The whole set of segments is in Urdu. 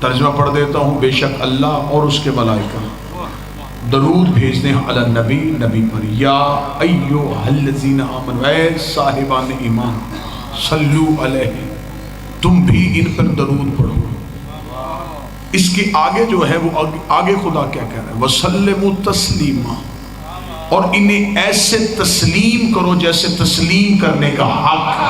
ترجمہ پڑھ دیتا ہوں. بے شک اللہ اور اس کے ملائکہ درود بھیجتے ہیں علی نبی، نبی پر. یا ایھا الذین آمنوا، اے صاحبان ایمان، صلو علیہ، تم بھی ان پر درود پڑھو. اس کے آگے جو ہے وہ آگے خدا کیا کہہ رہا ہے؟ وسلموا تسلیما، اور انہیں ایسے تسلیم کرو جیسے تسلیم کرنے کا حق ہے.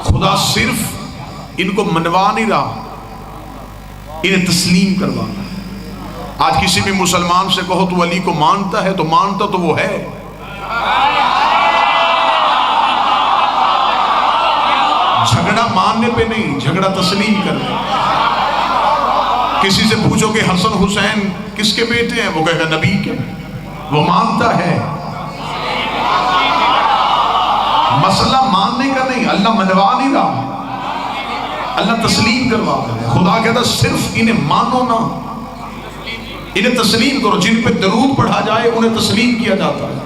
خدا صرف ان کو منوا نہیں رہا، انہیں تسلیم کروا رہا ہے. آج کسی بھی مسلمان سے کہو تو علی کو مانتا ہے، تو مانتا تو وہ ہے. جھگڑا ماننے پہ نہیں، جھگڑا تسلیم کرنے. کسی سے پوچھو کہ حسن حسین کس کے بیٹے ہیں، وہ کہے گا نبی کے. وہ مانتا ہے. مسئلہ ماننے کا نہیں، اللہ منوا نہیں رہا، اللہ تسلیم کروا رہا ہے. خدا کہتا صرف انہیں مانو نا، انہیں تسلیم کرو. جن پہ درود پڑھا جائے انہیں تسلیم کیا جاتا ہے.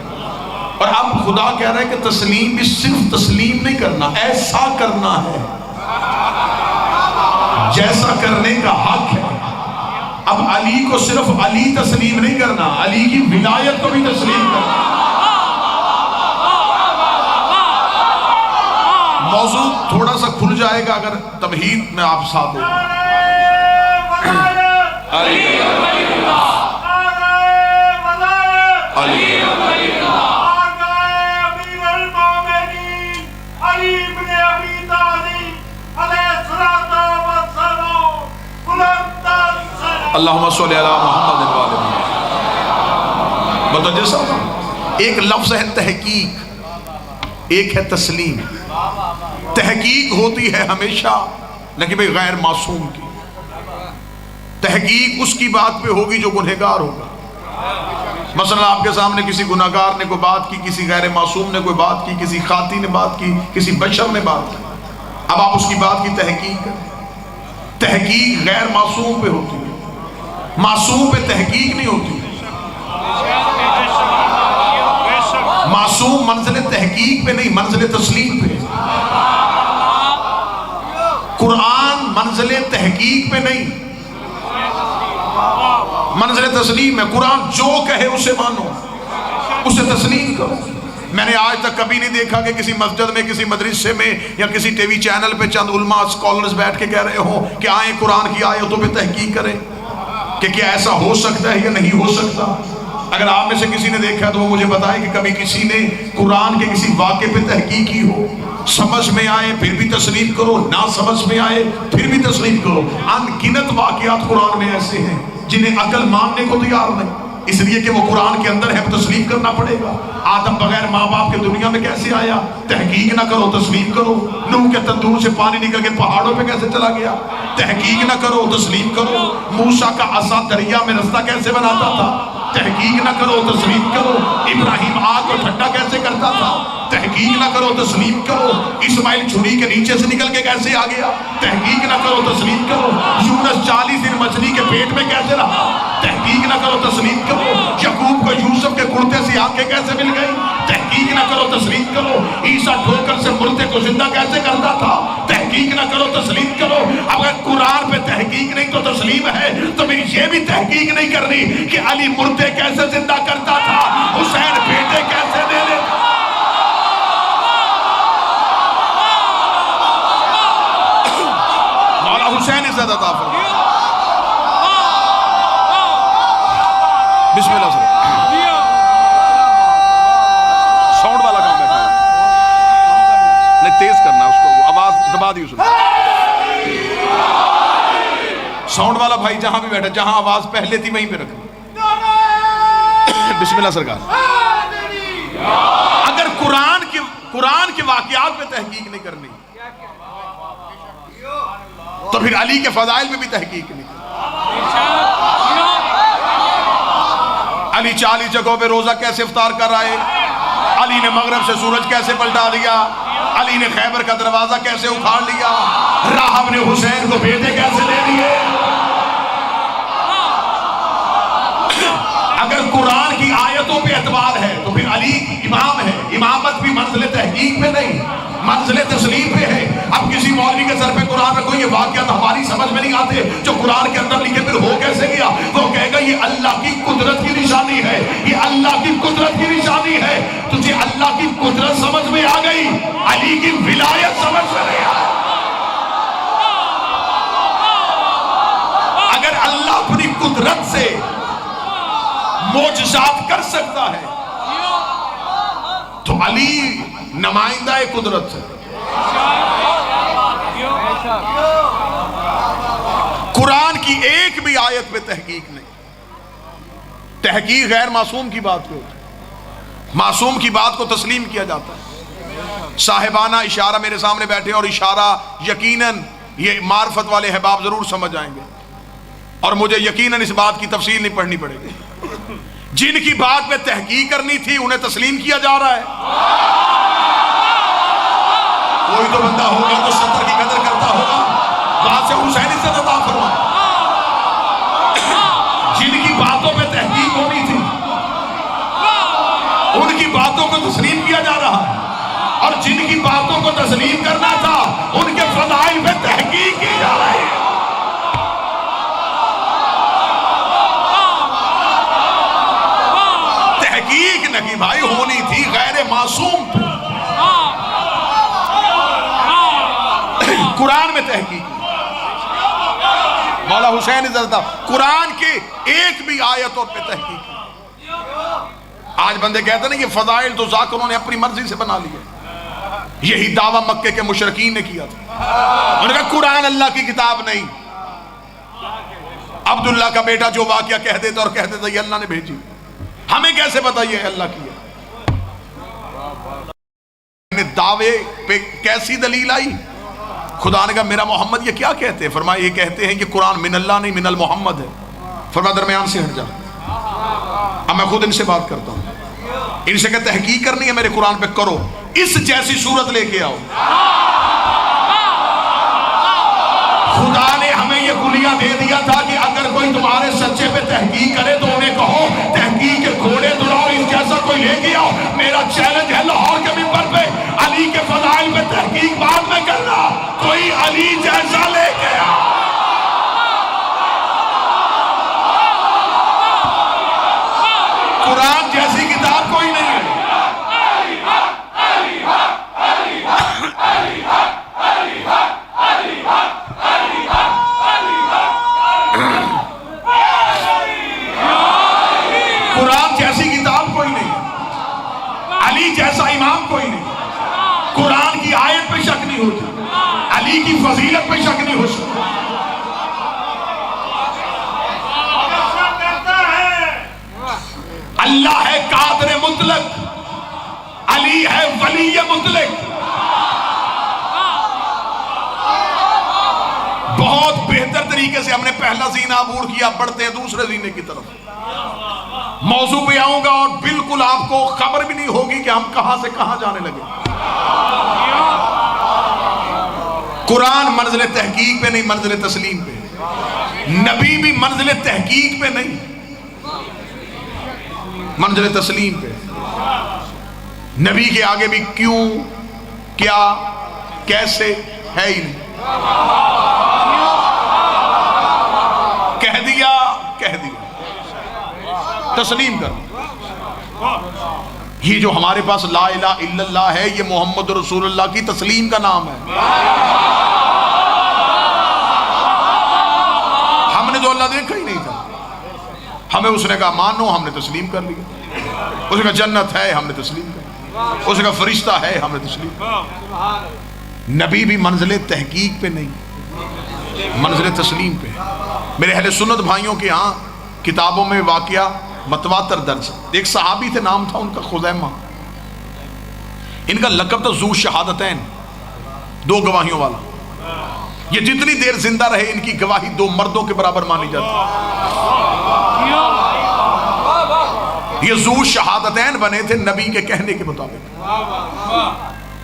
اور اب خدا کہہ رہا ہے کہ تسلیم بھی صرف تسلیم نہیں کرنا، ایسا کرنا ہے جیسا کرنے کا حق ہے. اب علی کو صرف علی تسلیم نہیں کرنا، علی کی ولایت کو بھی تسلیم کرنا. موضوع تھوڑا سا کھل جائے گا اگر تمہید میں آپ ساتھ ہو. اللہم صلی علی محمد وآلہ محمد. متوجہ صاحب، ایک لفظ ہے تحقیق، ایک ہے تسلیم. تحقیق ہوتی ہے ہمیشہ نہ کہ بھئی غیر معصوم کی. تحقیق اس کی بات پہ ہوگی جو گنہگار ہوگا. مثلا آپ کے سامنے کسی گنہگار نے کوئی بات کی، کسی غیر معصوم نے کوئی بات کی، کسی خاطی نے بات کی، کسی بشر نے بات کی. اب آپ اس کی بات کی تحقیق کریں. تحقیق غیر معصوم پہ ہوتی ہے، معصوم پہ تحقیق نہیں ہوتی. معصوم منزل تحقیق پہ نہیں، منزل تسلیم پہ. قرآن منزل تحقیق پہ نہیں، منزل تسلیم ہے. قرآن جو کہے اسے مانو، اسے تسلیم کرو. میں نے آج تک کبھی نہیں دیکھا کہ کسی مسجد میں، کسی مدرسے میں یا کسی ٹی وی چینل پہ چند علماء اسکالرز بیٹھ کے کہہ رہے ہوں کہ آئیں قرآن کی آیتوں پہ تحقیق کریں کہ کیا ایسا ہو سکتا ہے یا نہیں ہو سکتا. اگر آپ میں سے کسی نے دیکھا تو وہ مجھے بتائے کہ کبھی کسی نے قرآن کے کسی واقعے پہ تحقیق کی ہو. سمجھ میں آئے پھر بھی تسلیم کرو، نہ سمجھ میں آئے پھر بھی تسلیم کرو. ان گنت واقعات قرآن میں ایسے ہیں جنہیں عقل ماننے کو تیار نہیں، اس لیے کہ وہ قرآن کے اندر ہے، تسلیم کرنا پڑے گا. آدم بغیر ماں باپ کے دنیا میں کیسے آیا؟ تحقیق نہ کرو تسلیم کرو. نوح کے تندور سے پانی نکل کے پہاڑوں پہ کیسے چلا گیا؟ تحقیق نہ کرو تسلیم کرو. موسیٰ کا عصا دریا میں رستہ کیسے بناتا تھا؟ تحقیق نہ کرو تسلیم کرو. ابراہیم آگ کو ٹھنڈا کیسے کرتا تھا؟ تحقیق نہ کرو تسلیم کرو. اسماعیل چھری کے نیچے سے نکل کے کیسے آ گیا؟ تحقیق نہ کرو تسلیم کرو. یونس 40 دن مچھلی کے پیٹ میں کیسے رہا؟ تحقیق نہ کرو تسلیم کرو. یعقوب کو یوسف کے کرتے سے آنکھیں کیسے مل گئی؟ تحقیق نہ کرو تسلیم کرو. عیسیٰ ٹھوکر سے مردے کو زندہ کیسے کرتا تھا؟ تحقیق نہ کرو تسلیم کرو. اگر قرآن پہ تحقیق نہیں تو تسلیم ہے، تو میری یہ بھی تحقیق نہیں کرنی کہ علی مردے کیسے زندہ کرتا تھا، حسین بیٹے کیسے دے لیتا. مولا حسین عزت عطا فرمائے. بسم اللہ سے ساؤنڈ والا کام بیٹھا ہے، نہیں تیز کرنا اس کو، آواز دبا دی اس نے. ساؤنڈ والا بھائی جہاں بھی بیٹھا، جہاں آواز پہلے تھی وہیں پہ رکھ. بسم اللہ سرکار. اگر قرآن کے واقعات پہ تحقیق نہیں کرنی تو پھر علی کے فضائل میں بھی تحقیق نہیں کرنی. علی 40 جگہوں پہ روزہ کیسے افطار کر رہا ہے؟ علی نے مغرب سے سورج کیسے پلٹا دیا؟ علی نے خیبر کا دروازہ کیسے اکھاڑ لیا؟ راہب نے حسین کو بیٹے کیسے دے دیے؟ اگر قرآن کی آیتوں پہ اعتبار ہے تو پھر علی امام ہے. امامت بھی منزل تحقیق پہ نہیں، منزل تسلیم پہ ہے. اب کسی واقعات ہماری سمجھ میں نہیں آتے جو قرآن کے اندر لکھے، پھر ہو کیسے گیا؟ وہ کہے گا یہ اللہ کی قدرت کی نشانی ہے، یہ اللہ کی قدرت کی نشانی ہے۔ تجھے اللہ کی قدرت سمجھ میں آ گئی، علی کی ولایت سمجھ میں نہیں آئی۔ اگر اللہ اپنی قدرت سے معجزات کر سکتا ہے تو علی نمائندہ قدرت ہے۔ قرآن کی ایک بھی آیت پہ تحقیق نہیں۔ تحقیق غیر معصوم کی بات پہ ہوتی ہے، معصوم کی بات کو تسلیم کیا جاتا ہے۔ صاحبانہ اشارہ میرے سامنے بیٹھے اور اشارہ یقیناً یہ معرفت والے احباب ضرور سمجھ آئیں گے، اور مجھے یقیناً اس بات کی تفصیل نہیں پڑھنی پڑے گی۔ جن کی بات پہ تحقیق کرنی تھی انہیں تسلیم کیا جا رہا ہے۔ کوئی تو بندہ ہوگا جو سطر کی قدر کرتا ہوگا، بات سے حسین عزت عطا فرمائے۔ جن کی باتوں پہ تحقیق ہونی تھی ان کی باتوں کو تسلیم کیا جا رہا ہے، اور جن کی باتوں کو تسلیم کرنا تھا ان کے فضائل پہ تحقیق کی جا رہی ہے۔ تحقیق نہیں بھائی ہونی تھی غیر معصوم پہ، قرآن میں تحقیق۔ مولا حسین عزت قرآن کے ایک بھی آیتوں پہ تحقیق۔ آج بندے کہتے ہیں نا یہ فضائل تو ذاکروں نے اپنی مرضی سے بنا لیے، یہی دعویٰ مکے کے مشرکین نے کیا تھا۔ انہوں نے کہا قرآن اللہ کی کتاب نہیں۔ عبداللہ کا بیٹا جو واقعہ کہہ دیتا اور کہہ دیتا یہ اللہ نے بھیجی، ہمیں کیسے پتا یہ اللہ کی ہے؟ دعوے پہ کیسی دلیل آئی؟ خدا نے کہا میرا محمد یہ کیا کہتے ہیں؟ فرمایا یہ کہتے ہیں کہ قرآن من اللہ نہیں من المحمد ہے۔ فرمایا درمیان سے ہٹ جا، اب میں خود ان سے بات کرتا ہوں۔ ان سے کہ تحقیق کرنی ہے میرے قرآن پہ کرو، اس جیسی صورت لے کے آؤ۔ خدا نے ہمیں یہ گلیاں دے دیا تھا کہ اگر کوئی تمہارے سچے پہ تحقیق کرے تو انہیں کہو تحقیق کے گھوڑے دوڑاؤ، اس جیسا کوئی لے کے آؤ۔ میرا چیلنج ہے لاہور کے ممبر پہ علی کے فضائل پہ تحقیق بعد میں کرنا، کوئی علی جیسا لے کے آؤ۔ قرآن جیسی کتاب کوئی نہیں ہے۔ قرآن جیسی کتاب کوئی نہیں، علی جیسا امام کوئی نہیں۔ قرآن کی آیت پہ شک نہیں ہوتی، علی کی فضیلت پہ شک نہیں ہو سکتا۔ اللہ ہے قادر مطلق، علی ہے ولی مطلق۔ بہت بہتر طریقے سے ہم نے پہلا زینہ عبور کیا، بڑھتے ہیں دوسرے زینے کی طرف۔ موضوع پہ آؤں گا اور بالکل آپ کو خبر بھی نہیں ہوگی کہ ہم کہاں سے کہاں جانے لگے۔ قرآن منزل تحقیق پہ نہیں، منزل تسلیم پہ۔ نبی بھی منزل تحقیق پہ نہیں، منزل تسلیم پہ۔ نبی کے آگے بھی کیوں، کیا، کیسے ہے ہی نہیں۔ کہہ دیا کہہ دیا، تسلیم کر۔ یہ جو ہمارے پاس لا الہ الا اللہ ہے یہ محمد رسول اللہ کی تسلیم کا نام ہے۔ ہم نے تو اللہ دیکھا ہی نہیں تھا، ہمیں اس نے کہا مانو، ہم نے تسلیم کر لیا۔ اس نے کہا جنت ہے، ہم نے تسلیم کر لیا۔ اس نے کہا فرشتہ ہے، ہم نے تسلیم کر لیا۔ نبی بھی منزل تحقیق پہ نہیں، منزل تسلیم پہ۔ میرے اہل سنت بھائیوں کے ہاں کتابوں میں واقعہ متواتر درج۔ ایک صحابی تھے، نام تھا ان کا خزیمہ، ان کا لقب تھا ذو شہادتین، دو گواہیوں والا۔ یہ جتنی دیر زندہ رہے ان کی گواہی دو مردوں کے برابر مانی جاتی۔ یہ ذو شہادتین بنے تھے نبی کے کہنے کے مطابق۔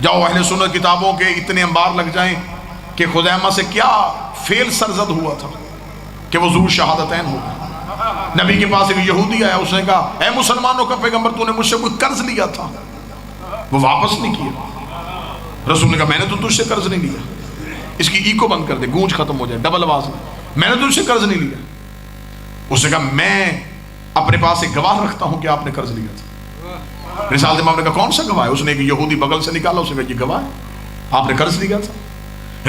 جاؤ اہل سنت کتابوں کے اتنے انبار لگ جائیں کہ خزیمہ سے کیا فعل سرزد ہوا تھا کہ وہ ذو شہادتین ہو گئے۔ نبی کے پاس ایک یہودی آیا، اس نے کہا اے مسلمانوں کا پیغمبر تو نے مجھ سے کوئی قرض لیا تھا، وہ واپس نہیں کیا۔ رسول نے کہا میں نے تو تجھ سے قرض نہیں لیا۔ اس کی ایکو بند کر دے، گونج ختم ہو جائے، ڈبل آواز میں نے تو اس سے قرض نہیں لیا. اس نے کہا میں اپنے پاس ایک گواہ رکھتا ہوں کہ آپ نے قرض لیا تھا. رسالت امام نے کہا کون سا گواہ ہے؟ اس نے ایک یہودی بغل سے نکالا، اس نے کہا یہ گواہ ہے، آپ نے قرض لیا تھا.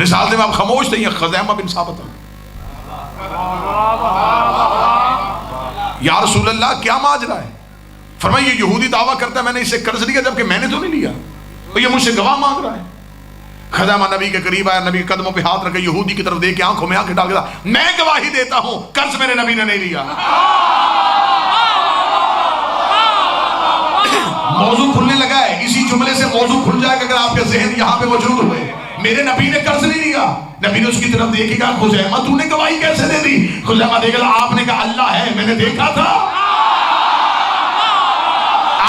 رسالت امام خاموش تھے. یہ خزیمہ بن ثابت ہے. یا رسول اللہ کیا ماجرا ہے؟ فرمایا یہ یہودی دعویٰ کرتا ہے میں نے اس سے قرض لیا جبکہ میں نے تو نہیں لیا، اور یہ مجھ سے گواہ مانگ رہا ہے. خزیمہ نبی کے قریب آیا، نبی کے قدموں پہ ہاتھ رکھے، یہودی کی طرف دیکھ کے آنکھوں میں آنکھ ڈال کے میں گواہی دیتا ہوں قرض میرے نبی نے نہیں لیا. موضوع کھلنے لگا ہے. اسی جملے سے موضوع کھل جائے گا اگر آپ کے ذہن یہاں پہ موجود ہوئے. میرے نبی نے قرض نہیں لیا. نبی نے اس کی طرف دیکھے گا خزیمہ تو نے گواہی کیسے دے دی؟ خزیمہ دیکھے گا آپ نے کہا اللہ ہے، میں نے دیکھا تھا.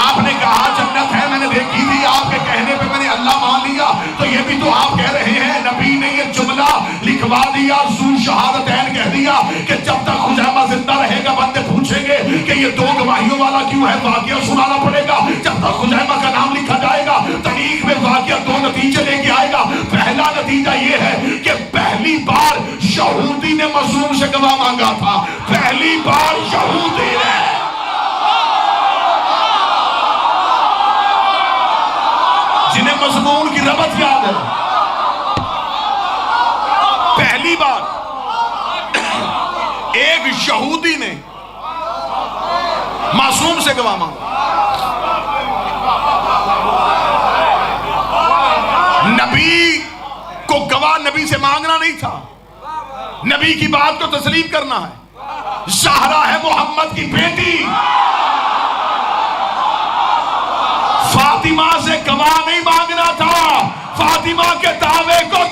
آپ نے کہا جنت ہے، میں نے دیکھی تھی. آپ کے کہنے پہ میں نے اللہ مان لیا. تو یہ بھی تو آپ کہہ رہے ہیں نبی نے یہ جملہ لکھوا دیا، ذو شہادتین کہہ دیا کہ جب تک خزیمہ زندہ رہے گا بندے پوچھیں گے کہ یہ دو گواہیوں والا کیوں ہے، واقعہ سنانا پڑے گا. جب تک خزیمہ کا نام لکھا جائے گا تاریخ میں واقعہ دو نتیجے لے کے آئے گا. پہلا نتیجہ یہ ہے کہ پہلی بار یہودی نے مظلوم سے گواہ مانگا تھا. پہلی بار یہودی نے. جنہیں مضمون کی ربط یاد ہے، پہلی بار ایک یہودی نے معصوم سے گواہ مانگا. نبی کو گواہ نبی سے مانگنا نہیں تھا، نبی کی بات کو تسلیم کرنا ہے. زہرا ہے محمد کی بیٹی، فاطمہ سے گواہ نہیں مانگنا تھا، فاطمہ کے دعوے کو